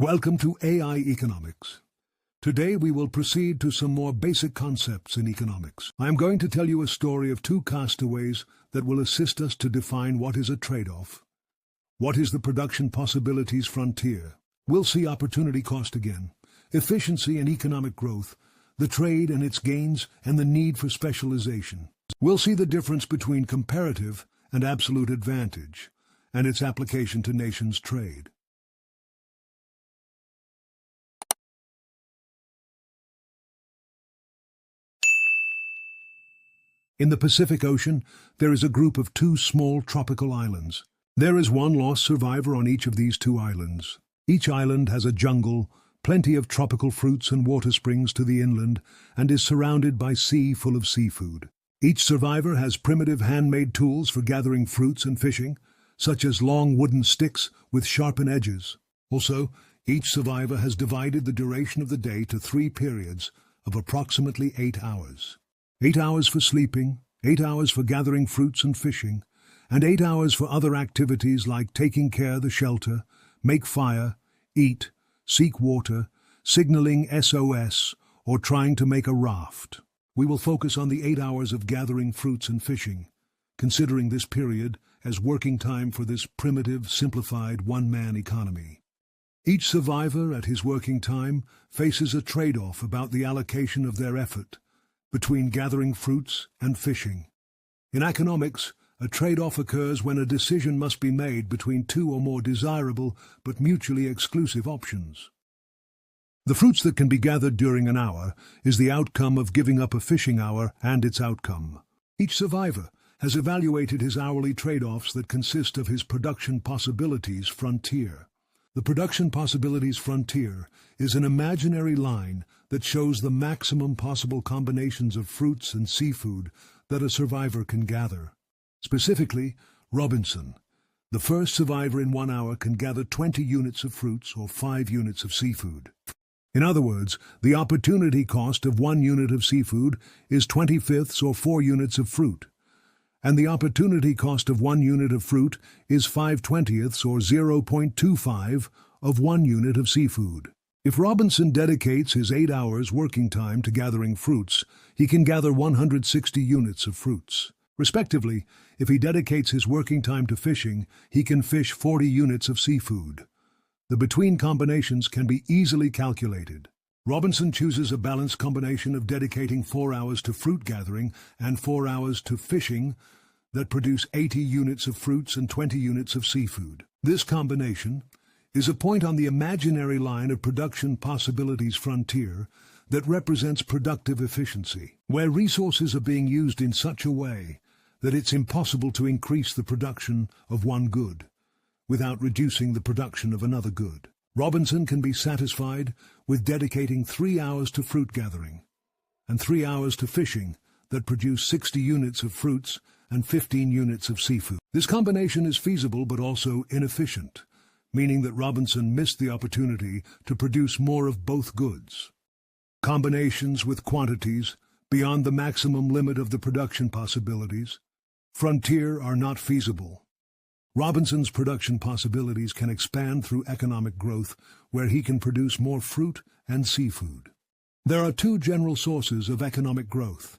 Welcome to AI Economics. Today we will proceed to some more basic concepts in economics. I am going to tell you a story of two castaways that will assist us to define what is a trade-off, what is the production possibilities frontier. We'll see opportunity cost again, efficiency and economic growth, the trade and its gains, and the need for specialization. We'll see the difference between comparative and absolute advantage, and its application to nations' trade. In the Pacific Ocean, there is a group of two small tropical islands. There is one lost survivor on each of these two islands. Each island has a jungle, plenty of tropical fruits and water springs to the inland, and is surrounded by sea full of seafood. Each survivor has primitive handmade tools for gathering fruits and fishing, such as long wooden sticks with sharpened edges. Also, each survivor has divided the duration of the day to 3 periods of approximately 8 hours. 8 hours for sleeping, 8 hours for gathering fruits and fishing, and 8 hours for other activities like taking care of the shelter, make fire, eat, seek water, signaling SOS, or trying to make a raft. We will focus on the 8 hours of gathering fruits and fishing, considering this period as working time for this primitive, simplified one-man economy. Each survivor at his working time faces a trade-off about the allocation of their effort between gathering fruits and fishing. In economics, a trade-off occurs when a decision must be made between two or more desirable but mutually exclusive options. The fruits that can be gathered during an hour is the outcome of giving up a fishing hour and its outcome. Each survivor has evaluated his hourly trade-offs that consist of his production possibilities frontier. The production possibilities frontier is an imaginary line that shows the maximum possible combinations of fruits and seafood that a survivor can gather. Specifically, Robinson, the first survivor in 1 hour, can gather 20 units of fruits or 5 units of seafood. In other words, the opportunity cost of 1 unit of seafood is 20/5 or 4 units of fruit, and the opportunity cost of 1 unit of fruit is 5/20 or 0.25 of 1 unit of seafood. If Robinson dedicates his 8 hours working time to gathering fruits, he can gather 160 units of fruits. Respectively, if he dedicates his working time to fishing, he can fish 40 units of seafood. The between combinations can be easily calculated. Robinson chooses a balanced combination of dedicating 4 hours to fruit gathering and 4 hours to fishing that produce 80 units of fruits and 20 units of seafood. This combination is a point on the imaginary line of production possibilities frontier that represents productive efficiency, where resources are being used in such a way that it's impossible to increase the production of one good without reducing the production of another good. Robinson can be satisfied with dedicating 3 hours to fruit gathering and 3 hours to fishing that produce 60 units of fruits and 15 units of seafood. This combination is feasible but also inefficient, meaning that Robinson missed the opportunity to produce more of both goods. Combinations with quantities beyond the maximum limit of the production possibilities frontier are not feasible. Robinson's production possibilities can expand through economic growth, where he can produce more fruit and seafood. There are 2 general sources of economic growth.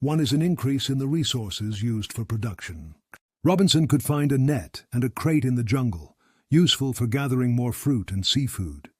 One is an increase in the resources used for production. Robinson could find a net and a crate in the jungle, useful for gathering more fruit and seafood.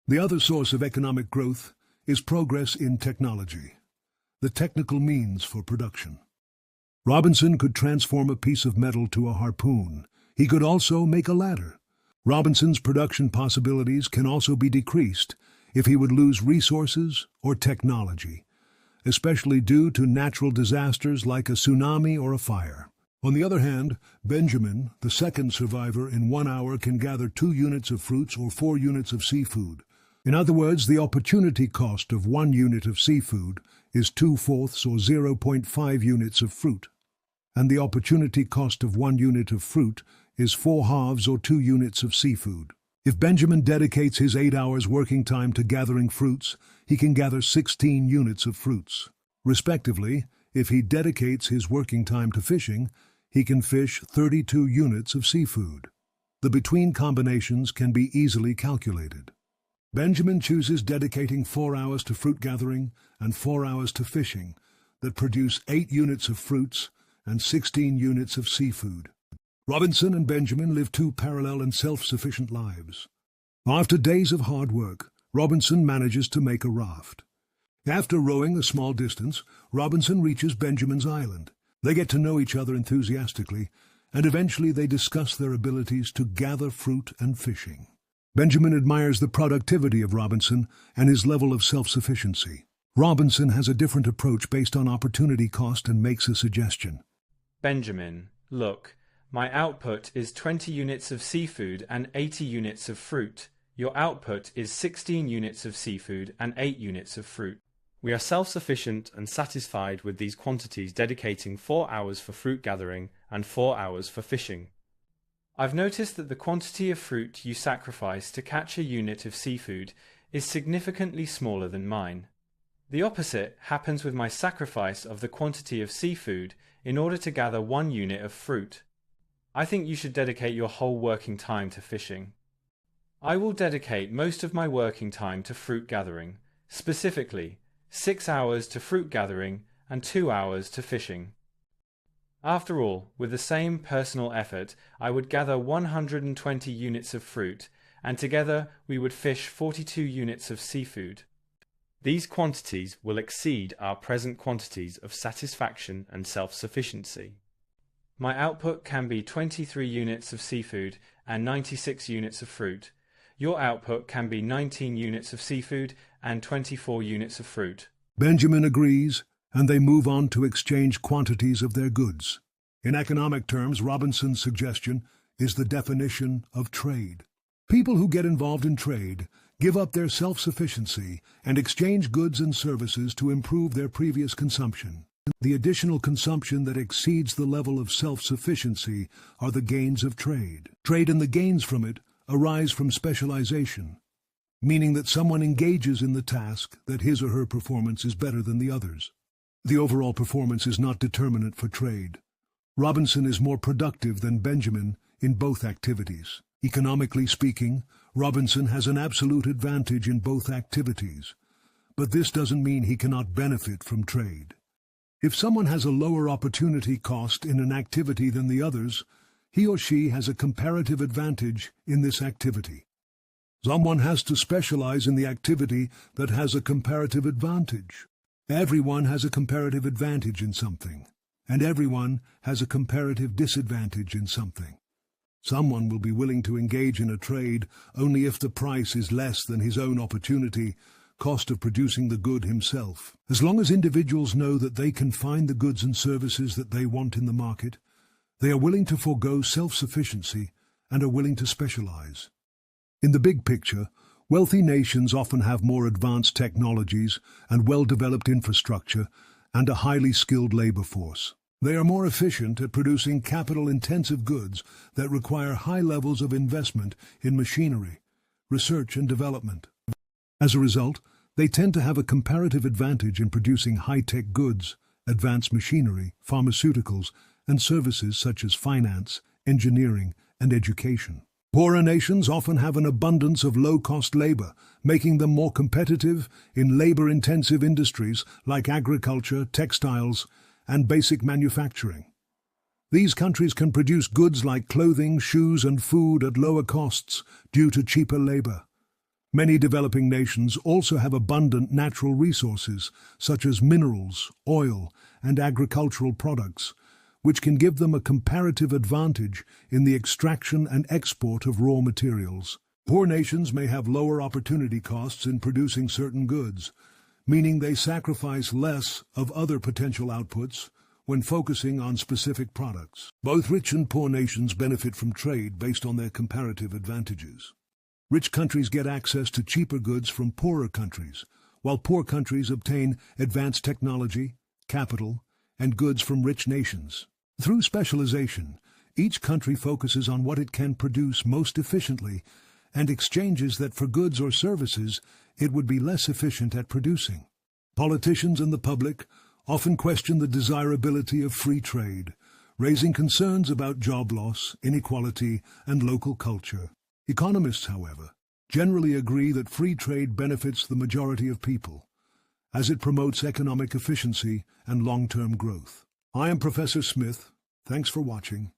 The other source of economic growth is progress in technology, the technical means for production. Robinson could transform a piece of metal to a harpoon. He could also make a ladder. Robinson's production possibilities can also be decreased if he would lose resources or technology, especially due to natural disasters like a tsunami or a fire. On the other hand, Benjamin, the second survivor in 1 hour, can gather 2 units of fruits or 4 units of seafood. In other words, the opportunity cost of 1 unit of seafood is 2/4 or 0.5 units of fruit, and the opportunity cost of 1 unit of fruit is 4/2 or 2 units of seafood. If Benjamin dedicates his 8 hours working time to gathering fruits, he can gather 16 units of fruits. Respectively, if he dedicates his working time to fishing, he can fish 32 units of seafood. The between combinations can be easily calculated. Benjamin chooses dedicating 4 hours to fruit gathering and 4 hours to fishing that produce 8 units of fruits and 16 units of seafood. Robinson and Benjamin live 2 parallel and self-sufficient lives. After days of hard work, Robinson manages to make a raft. After rowing a small distance, Robinson reaches Benjamin's island. They get to know each other enthusiastically, and eventually they discuss their abilities to gather fruit and fishing. Benjamin admires the productivity of Robinson and his level of self-sufficiency. Robinson has a different approach based on opportunity cost and makes a suggestion. Benjamin, look, my output is 20 units of seafood and 80 units of fruit. Your output is 16 units of seafood and 8 units of fruit. We are self-sufficient and satisfied with these quantities, dedicating 4 hours for fruit gathering and 4 hours for fishing. I've noticed that the quantity of fruit you sacrifice to catch a unit of seafood is significantly smaller than mine. The opposite happens with my sacrifice of the quantity of seafood in order to gather 1 unit of fruit. I think you should dedicate your whole working time to fishing. I will dedicate most of my working time to fruit gathering, specifically 6 hours to fruit gathering and 2 hours to fishing. After all, with the same personal effort, I would gather 120 units of fruit, and together we would fish 42 units of seafood. These quantities will exceed our present quantities of satisfaction and self-sufficiency. My output can be 23 units of seafood and 96 units of fruit. Your output can be 19 units of seafood and 24 units of fruit. Benjamin agrees, and they move on to exchange quantities of their goods. In economic terms, Robinson's suggestion is the definition of trade. People who get involved in trade give up their self-sufficiency and exchange goods and services to improve their previous consumption. The additional consumption that exceeds the level of self-sufficiency are the gains of trade. Trade and the gains from it arise from specialization, meaning that someone engages in the task that his or her performance is better than the others. The overall performance is not determinant for trade. Robinson is more productive than Benjamin in both activities. Economically speaking, Robinson has an absolute advantage in both activities, but this doesn't mean he cannot benefit from trade. If someone has a lower opportunity cost in an activity than the others, he or she has a comparative advantage in this activity. Someone has to specialize in the activity that has a comparative advantage. Everyone has a comparative advantage in something, and everyone has a comparative disadvantage in something. Someone will be willing to engage in a trade only if the price is less than his own opportunity cost of producing the good himself. As long as individuals know that they can find the goods and services that they want in the market, they are willing to forego self-sufficiency and are willing to specialize. In the big picture, wealthy nations often have more advanced technologies and well-developed infrastructure and a highly skilled labor force. They are more efficient at producing capital-intensive goods that require high levels of investment in machinery, research and development. As a result, they tend to have a comparative advantage in producing high-tech goods, advanced machinery, pharmaceuticals, and services such as finance, engineering, and education. Poorer nations often have an abundance of low-cost labor, making them more competitive in labor-intensive industries like agriculture, textiles, and basic manufacturing. These countries can produce goods like clothing, shoes, and food at lower costs due to cheaper labor. Many developing nations also have abundant natural resources, such as minerals, oil, and agricultural products, which can give them a comparative advantage in the extraction and export of raw materials. Poor nations may have lower opportunity costs in producing certain goods, meaning they sacrifice less of other potential outputs when focusing on specific products. Both rich and poor nations benefit from trade based on their comparative advantages. Rich countries get access to cheaper goods from poorer countries, while poor countries obtain advanced technology, capital, and goods from rich nations. Through specialization, each country focuses on what it can produce most efficiently and exchanges that for goods or services it would be less efficient at producing. Politicians and the public often question the desirability of free trade, raising concerns about job loss, inequality, and local culture. Economists, however, generally agree that free trade benefits the majority of people, as it promotes economic efficiency and long-term growth. I am Professor Smith. Thanks for watching.